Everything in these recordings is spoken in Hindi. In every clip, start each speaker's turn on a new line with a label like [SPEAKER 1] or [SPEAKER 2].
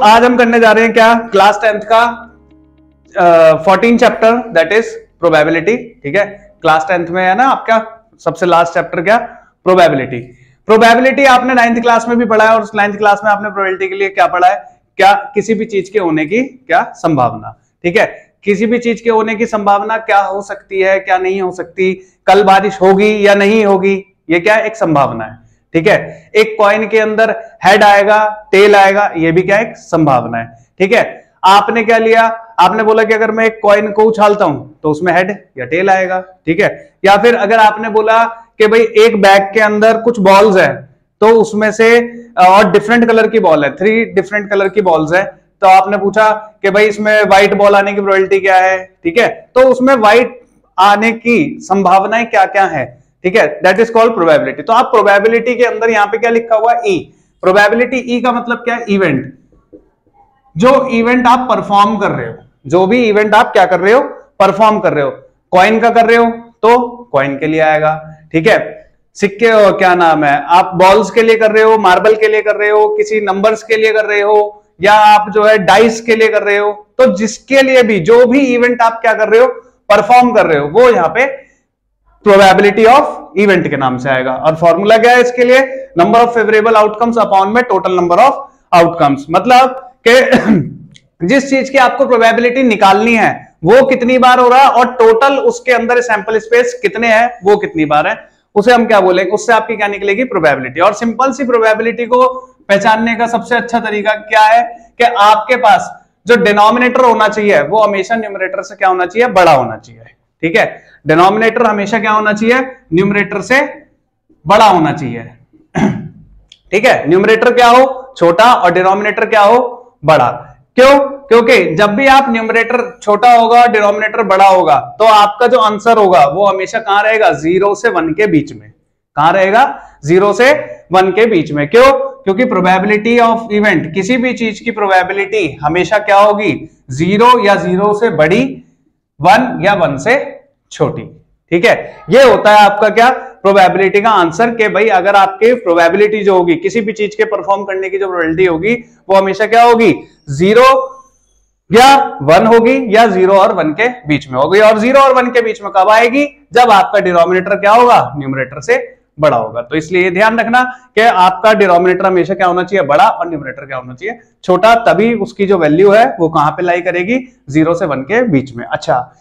[SPEAKER 1] आज हम करने जा रहे हैं क्या, क्लास 10th का 14 चैप्टर दैट इज प्रोबेबिलिटी। ठीक है, क्लास 10th में है ना आपका सबसे लास्ट चैप्टर क्या, प्रोबेबिलिटी। प्रोबेबिलिटी आपने 9th क्लास में भी पढ़ा है और उस 9th क्लास में आपने प्रोबेबिलिटी के लिए क्या पढ़ा है, क्या किसी भी चीज के होने की क्या संभावना। ठीक है, किसी भी चीज के होने की संभावना क्या हो सकती है, क्या नहीं हो सकती, कल बारिश होगी या नहीं होगी, ये क्या एक संभावना है। ठीक है, एक कॉइन के अंदर हेड आएगा टेल आएगा, ये भी क्या एक संभावना है। ठीक है, आपने क्या लिया, आपने बोला कि अगर मैं एक कॉइन को उछालता हूं तो उसमें हेड या टेल आएगा। ठीक है, या फिर अगर आपने बोला कि भाई एक बैग के अंदर कुछ बॉल्स है तो उसमें से और डिफरेंट कलर की बॉल है, 3 डिफरेंट कलर की बॉल्स है, तो आपने पूछा कि भाई इसमें व्हाइट बॉल आने की प्रोबेबिलिटी क्या है। ठीक है, तो उसमें व्हाइट आने की संभावनाएं क्या क्या है। ठीक है, दैट इज कॉल्ड प्रोबेबिलिटी। तो आप प्रोबेबिलिटी के अंदर यहां पे क्या लिखा हुआ ई, प्रोबेबिलिटी ई का मतलब क्या है, इवेंट। जो इवेंट आप परफॉर्म कर रहे हो, जो भी इवेंट आप क्या कर रहे हो, परफॉर्म कर रहे हो। कॉइन का कर रहे हो तो कॉइन के लिए आएगा। ठीक है, सिक्के क्या नाम है, आप बॉल्स के लिए कर रहे हो, मार्बल के लिए कर रहे हो, किसी नंबर्स के लिए कर रहे हो, या आप जो है डाइस के लिए कर रहे हो, तो जिसके लिए भी जो भी इवेंट आप क्या कर रहे हो, परफॉर्म कर रहे हो, वो यहाँ पे प्रोबेबिलिटी ऑफ इवेंट के नाम से आएगा। और फॉर्मूला क्या है इसके लिए, number of favourable outcomes upon में टोटल नंबर ऑफ आउटकम्स। मतलब कि जिस चीज की आपको प्रोबेबिलिटी निकालनी है वो कितनी बार हो रहा है और टोटल उसके अंदर सैंपल स्पेस कितने हैं, वो कितनी बार है, उसे हम क्या बोलेंगे, उससे आपकी क्या निकलेगी, प्रोबेबिलिटी। और सिंपल सी प्रोबेबिलिटी को पहचानने का सबसे अच्छा तरीका क्या है कि आपके पास जो डिनोमिनेटर होना चाहिए वो हमेशा न्यूमरेटर से क्या होना चाहिए, बड़ा होना चाहिए। ठीक है, डिनोमिनेटर हमेशा क्या होना चाहिए, न्यूमरेटर से बड़ा होना चाहिए। ठीक है, न्यूमरेटर क्या हो, छोटा, और डिनोमिनेटर क्या हो, बड़ा। क्यों, क्योंकि जब भी आप न्यूमरेटर छोटा होगा डिनोमिनेटर बड़ा होगा तो आपका जो आंसर होगा वो हमेशा कहां रहेगा, 0 से 1 के बीच में। कहां रहेगा, 0 से 1 के बीच में। क्यों, क्योंकि प्रोबेबिलिटी ऑफ इवेंट, किसी भी चीज की प्रोबेबिलिटी हमेशा क्या होगी, 0 या 0 से बड़ी, 1 या 1 से छोटी। ठीक है, ये होता है आपका क्या, प्रोबेबिलिटी का आंसर। कि भाई अगर आपके प्रोबेबिलिटी जो होगी, किसी भी चीज के परफॉर्म करने की जो प्रोबेबिलिटी होगी वो हमेशा क्या होगी, 0 या 1 होगी, या 0 और 1 के बीच में होगी। और 0 और 1 के बीच में कब आएगी, जब आपका डिनोमिनेटर क्या होगा, न्यूमरेटर से बड़ा होगा। तो इसलिए ध्यान रखना कि आपका डिनोमिनेटर हमेशा क्या होना चाहिए, बड़ा, और न्यूमरेटर क्या होना चाहिए, छोटा। तभी उसकी जो वैल्यू है वो कहां पे लाई करेगी, 0 से 1 के बीच में। अच्छा,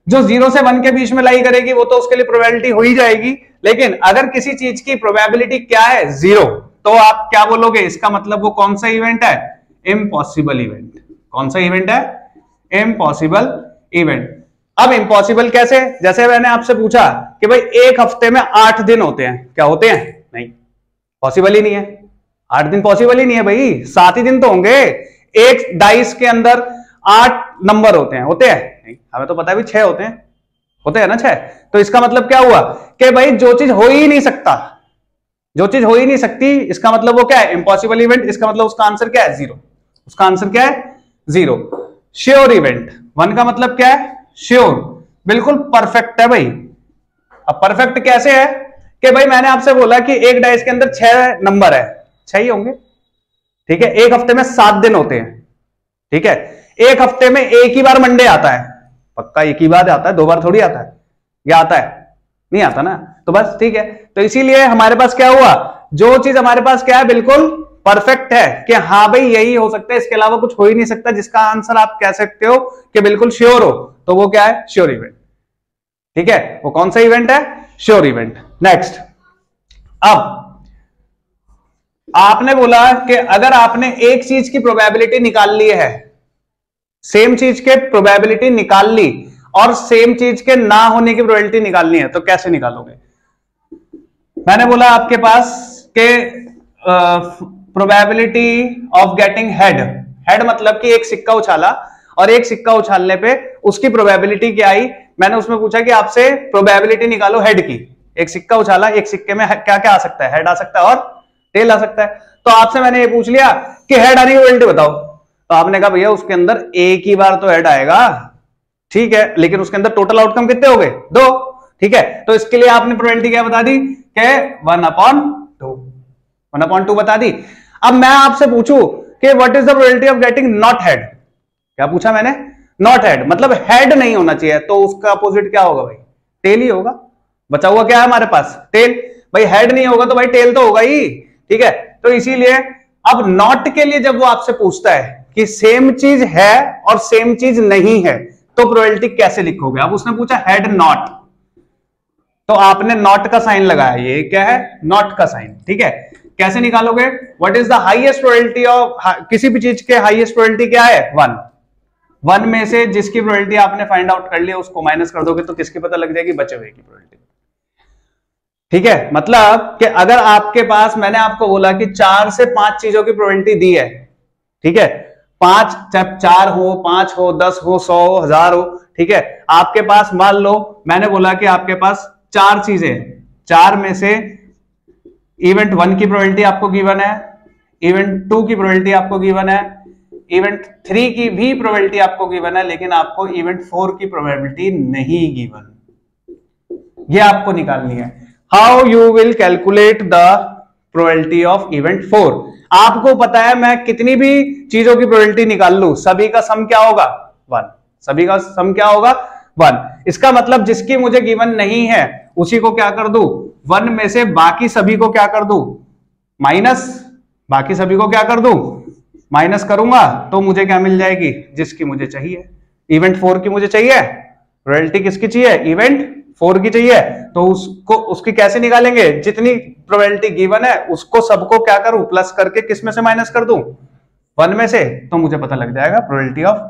[SPEAKER 1] जो 0 से 1 के बीच में लाई करेगी वो तो उसके लिए प्रोबेबिलिटी हो ही जाएगी, लेकिन अगर किसी चीज की प्रोबेबिलिटी क्या है, 0, तो आप क्या बोलोगे, इसका मतलब वो कौन सा इवेंट है, इम्पॉसिबल इवेंट। कौन सा इवेंट है, इम्पॉसिबल इवेंट। अब इम्पॉसिबल कैसे, जैसे मैंने आपसे पूछा कि भाई एक हफ्ते में 8 दिन होते हैं, क्या होते हैं, नहीं, पॉसिबल ही नहीं है। 8 दिन पॉसिबल ही नहीं है भाई, 7 ही दिन तो होंगे। एक डाइस के अंदर 8 नंबर होते हैं, होते हैं नहीं, हमें तो पता है भी 6 होते हैं, होते हैं ना 6। तो इसका मतलब क्या हुआ कि भाई जो चीज हो ही नहीं सकता, जो चीज हो ही नहीं सकती, इसका मतलब वो क्या है, इम्पॉसिबल इवेंट। इसका मतलब उसका आंसर क्या है, 0। उसका आंसर क्या है, 0। श्योर इवेंट, 1 का मतलब क्या है, श्योर, बिल्कुल परफेक्ट है भाई। अब परफेक्ट कैसे है कि भाई मैंने आपसे बोला कि एक डाइस के अंदर 6 नंबर है, 6 ही होंगे। ठीक है, एक हफ्ते में 7 दिन होते हैं। ठीक है, एक हफ्ते में एक ही बार मंडे आता है, पक्का एक ही बार आता है, 2 बार थोड़ी आता है, या आता है, नहीं आता ना, तो बस ठीक है। तो इसीलिए हमारे पास क्या हुआ, जो चीज हमारे पास क्या है, बिल्कुल परफेक्ट है कि हाँ भाई यही हो सकता है, इसके अलावा कुछ हो ही नहीं सकता, जिसका आंसर आप कह सकते हो कि बिल्कुल श्योर हो, तो वो क्या है, श्योर इवेंट। ठीक है, वो कौन सा इवेंट है, श्योर इवेंट। नेक्स्ट, अब आपने बोला कि अगर आपने एक चीज की प्रोबेबिलिटी निकाल ली है, सेम चीज के प्रोबेबिलिटी निकाल ली और सेम चीज के ना होने की प्रोबेबिलिटी निकालनी है, तो कैसे निकालोगे। मैंने बोला आपके पास के probability of getting head, head मतलब कि एक सिक्का उछाला और एक सिक्का उछालने पे उसकी प्रोबेबिलिटी क्या आई, मैंने उसमें पूछा कि आपसे प्रोबेबिलिटी निकालो हेड की। एक सिक्का उछाला, एक सिक्के में क्या क्या आ सकता है, हेड आ सकता है और टेल आ सकता है। तो आपसे मैंने ये पूछ लिया कि हेड आने की प्रोबेबिलिटी बताओ, तो आपने कहा भैया उसके अंदर एक ही बार तो हेड आएगा। ठीक है, लेकिन उसके अंदर टोटल आउटकम कितने हो गए, 2। ठीक है, तो इसके लिए आपने प्रोबेबिलिटी क्या बता दी कि 1/2 बता दी। अब मैं आपसे पूछूं कि what is the probability of getting not head. क्या पूछा मैंने? नॉट हेड, मतलब हेड नहीं होना चाहिए, तो उसका अपोजिट क्या होगा भाई? टेल ही होगा। बचा हुआ क्या है हमारे पास? टेल। भाई हेड नहीं होगा तो भाई टेल तो होगा ही, ठीक है। तो इसीलिए अब नॉट के लिए जब वो आपसे पूछता है कि सेम चीज है और सेम चीज नहीं है, तो प्रोबेबिलिटी कैसे लिखोगे? अब उसने पूछा हेड नॉट, तो आपने नॉट का साइन लगाया, ये क्या है? नॉट का साइन, ठीक है। कैसे निकालोगे? What is the highest probability of, किसी भी चीज के हाईएस्ट प्रोबेबिलिटी क्या है? 1। 1 में से जिसकी प्रोबेबिलिटी आपने फाइंड आउट कर लिया उसको माइनस कर दोगे तो किसकी पता लग जाएगी? बचे हुए की प्रोबेबिलिटी, ठीक है। मतलब कि अगर आपके पास, मैंने आपको बोला कि 4 से 5 चीजों की प्रोबेबिलिटी दी है, ठीक है। 5, चाहे 4 हो, 5 हो, 10 हो, 100 हो, 1000 हो, ठीक है। आपके पास मान लो मैंने बोला कि आपके पास 4 चीजें, 4 में से इवेंट 1 की प्रोबेबिलिटी आपको गिवन है, इवेंट 2 की प्रोबेबिलिटी आपको गिवन है, इवेंट 3 की भी प्रोबेबिलिटी आपको गिवन है, लेकिन आपको इवेंट 4 की प्रोबेबिलिटी नहीं गिवन। ये आपको निकालनी है। How you will calculate the probability of event 4? आपको पता है मैं कितनी भी चीजों की प्रोबेबिलिटी निकाल लूं, सभी का सम क्या होगा? 1। सभी का सम क्या होगा? 1। इसका मतलब जिसकी मुझे गिवन नहीं है उसी को क्या कर दूं? 1 में से बाकी सभी को क्या कर दूं? माइनस। बाकी सभी को क्या कर दूं? माइनस करूंगा तो मुझे क्या मिल जाएगी? जिसकी मुझे चाहिए। इवेंट 4 की मुझे चाहिए, प्रोबेबिलिटी किसकी चाहिए? इवेंट 4 की चाहिए। तो उसको, उसकी कैसे निकालेंगे? जितनी प्रोबेबिलिटी गिवन है उसको सबको क्या करूं? प्लस करके किस में से माइनस कर दूं? 1 में से, तो मुझे पता लग जाएगा प्रोबेबिलिटी ऑफ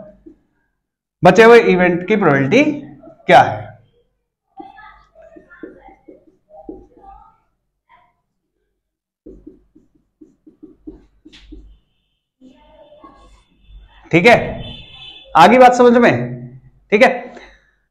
[SPEAKER 1] बचे हुए इवेंट की प्रोबेबिलिटी क्या है। ठीक है, आगे बात समझ में? ठीक है।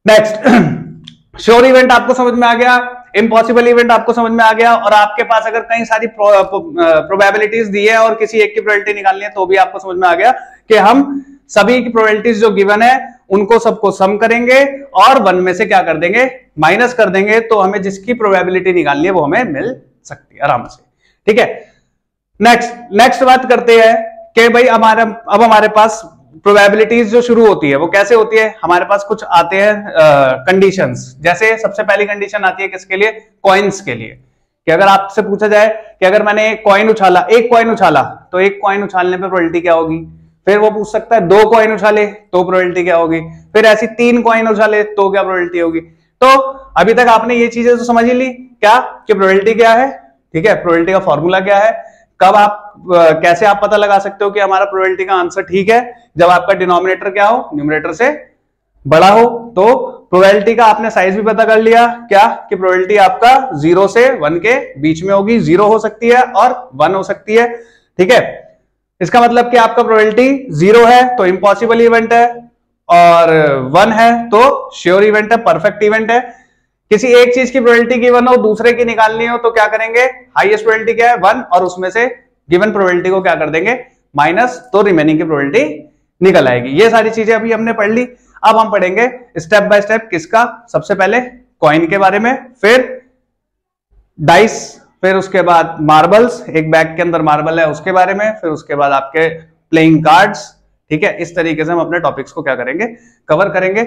[SPEAKER 1] नेक्स्ट, श्योर इवेंट आपको समझ में आ गया, इम्पॉसिबल इवेंट आपको समझ में आ गया, और आपके पास अगर कई सारी प्रोबेबिलिटीज दी है और किसी एक की प्रोबेबिलिटी निकालनी है तो भी आपको समझ में आ गया कि हम सभी की प्रोबेबिलिटीज जो गिवन है उनको सबको सम करेंगे और 1 में से क्या कर देंगे? माइनस कर देंगे, तो हमें जिसकी प्रोबेबिलिटी निकालनी है वो हमें मिल सकती है आराम से। ठीक है। नेक्स्ट बात करते हैं कि भाई अब हमारे पास प्रोबेबिलिटीज जो शुरू होती है वो कैसे होती है? हमारे पास कुछ आते हैं कंडीशंस। जैसे सबसे पहली कंडीशन आती है किसके लिए? कॉइन्स के लिए। कि अगर आपसे पूछा जाए कि अगर मैंने एक कॉइन उछाला तो एक कॉइन उछालने पे प्रोबेबिलिटी क्या होगी? फिर वो पूछ सकता है 2 कॉइन उछाले तो प्रोबेबिलिटी क्या होगी? फिर ऐसी 3 कॉइन उछाले तो क्या प्रोबेबिलिटी होगी? तो अभी तक आपने ये चीजें तो समझ ही ली क्या कि प्रोबेबिलिटी क्या है, ठीक है, प्रोबेबिलिटी का फॉर्मूला क्या है, कब आप कैसे आप पता लगा सकते हो कि हमारा प्रोबेबिलिटी का आंसर ठीक है? जब आपका डिनोमिनेटर क्या हो? न्यूमरेटर से बड़ा हो। तो प्रोबेबिलिटी का आपने साइज भी पता कर लिया क्या कि प्रोबेबिलिटी आपका 0 से 1 के बीच में होगी। 0 हो सकती है और 1 हो सकती है, ठीक है। इसका मतलब कि आपका प्रोबेबिलिटी 0 है तो इम्पॉसिबल इवेंट है, और 1 है तो श्योर इवेंट है, परफेक्ट इवेंट है। किसी एक चीज की प्रोबेबिलिटी गिवन हो, दूसरे की निकालनी हो तो क्या करेंगे? हाईएस्ट प्रोबेबिलिटी क्या है? 1, और उसमें से गिवन प्रोबेबिलिटी को क्या कर देंगे? माइनस, तो रिमेनिंग की प्रोबेबिलिटी निकल आएगी। ये सारी चीजें अभी हमने पढ़ ली। अब हम पढ़ेंगे स्टेप बाय स्टेप किसका? सबसे पहले कॉइन के बारे में, फिर डाइस, फिर उसके बाद मार्बल्स, एक बैग के अंदर मार्बल है उसके बारे में, फिर उसके बाद आपके प्लेइंग कार्ड्स। ठीक है, इस तरीके से हम अपने टॉपिक्स को क्या करेंगे? कवर करेंगे।